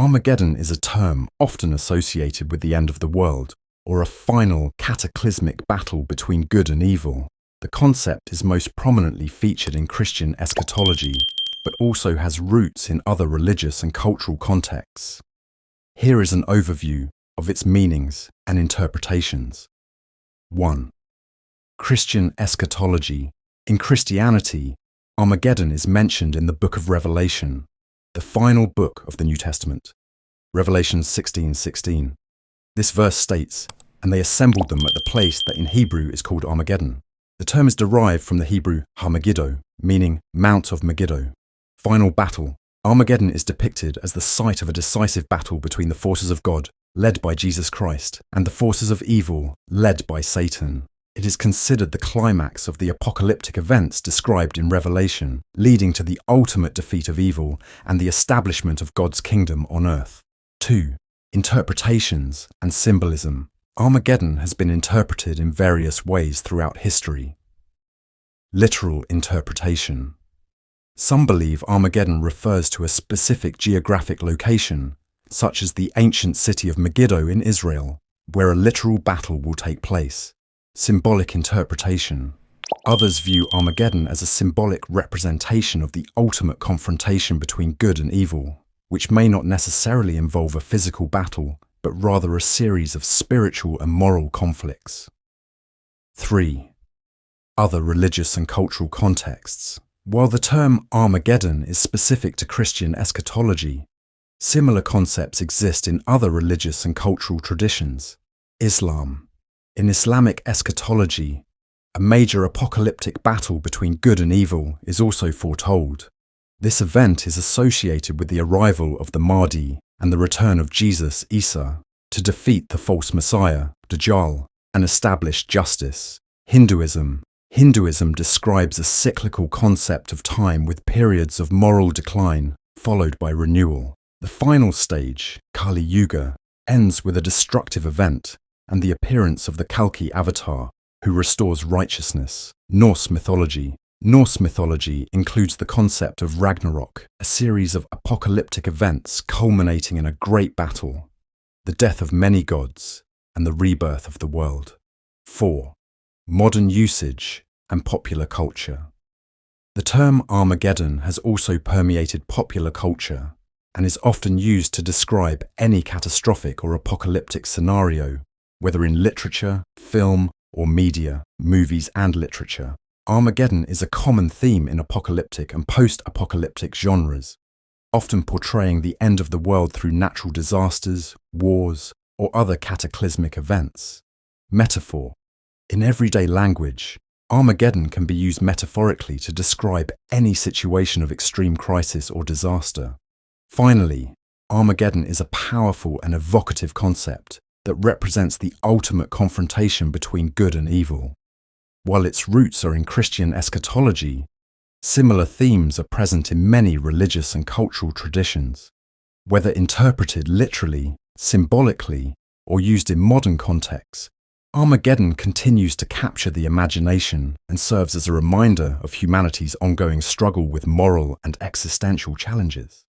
Armageddon is a term often associated with the end of the world, or a final cataclysmic battle between good and evil. The concept is most prominently featured in Christian eschatology, but also has roots in other religious and cultural contexts. Here is an overview of its meanings and interpretations. 1. Christian eschatology. In Christianity, Armageddon is mentioned in the book of Revelation, the final book of the New Testament. Revelation 16:16. This verse states, "And they assembled them at the place that in Hebrew is called Armageddon." The term is derived from the Hebrew Armageddon, meaning Mount of Megiddo. Final battle. Armageddon is depicted as the site of a decisive battle between the forces of God, led by Jesus Christ, and the forces of evil, led by Satan. It is considered the climax of the apocalyptic events described in Revelation, leading to the ultimate defeat of evil and the establishment of God's kingdom on earth. 2. Interpretations and symbolism. Armageddon has been interpreted in various ways throughout history. Literal interpretation. Some believe Armageddon refers to a specific geographic location, such as the ancient city of Megiddo in Israel, where a literal battle will take place. Symbolic interpretation. Others view Armageddon as a symbolic representation of the ultimate confrontation between good and evil, which may not necessarily involve a physical battle, but rather a series of spiritual and moral conflicts. 3. Other religious and cultural contexts. While the term Armageddon is specific to Christian eschatology, similar concepts exist in other religious and cultural traditions. Islam. In Islamic eschatology, a major apocalyptic battle between good and evil is also foretold. This event is associated with the arrival of the Mahdi and the return of Jesus Isa to defeat the false Messiah, Dajjal, and establish justice. Hinduism. Hinduism describes a cyclical concept of time with periods of moral decline followed by renewal. The final stage, Kali Yuga, ends with a destructive event and the appearance of the Kalki avatar, who restores righteousness. Norse mythology. Norse mythology includes the concept of Ragnarok, a series of apocalyptic events culminating in a great battle, the death of many gods, and the rebirth of the world. 4. Modern usage and popular culture. The term Armageddon has also permeated popular culture and is often used to describe any catastrophic or apocalyptic scenario, whether in literature, film, or media, movies and literature. Armageddon is a common theme in apocalyptic and post-apocalyptic genres, often portraying the end of the world through natural disasters, wars, or other cataclysmic events. Metaphor. In everyday language, Armageddon can be used metaphorically to describe any situation of extreme crisis or disaster. Finally, Armageddon is a powerful and evocative concept that represents the ultimate confrontation between good and evil. While its roots are in Christian eschatology, similar themes are present in many religious and cultural traditions. Whether interpreted literally, symbolically, or used in modern contexts, Armageddon continues to capture the imagination and serves as a reminder of humanity's ongoing struggle with moral and existential challenges.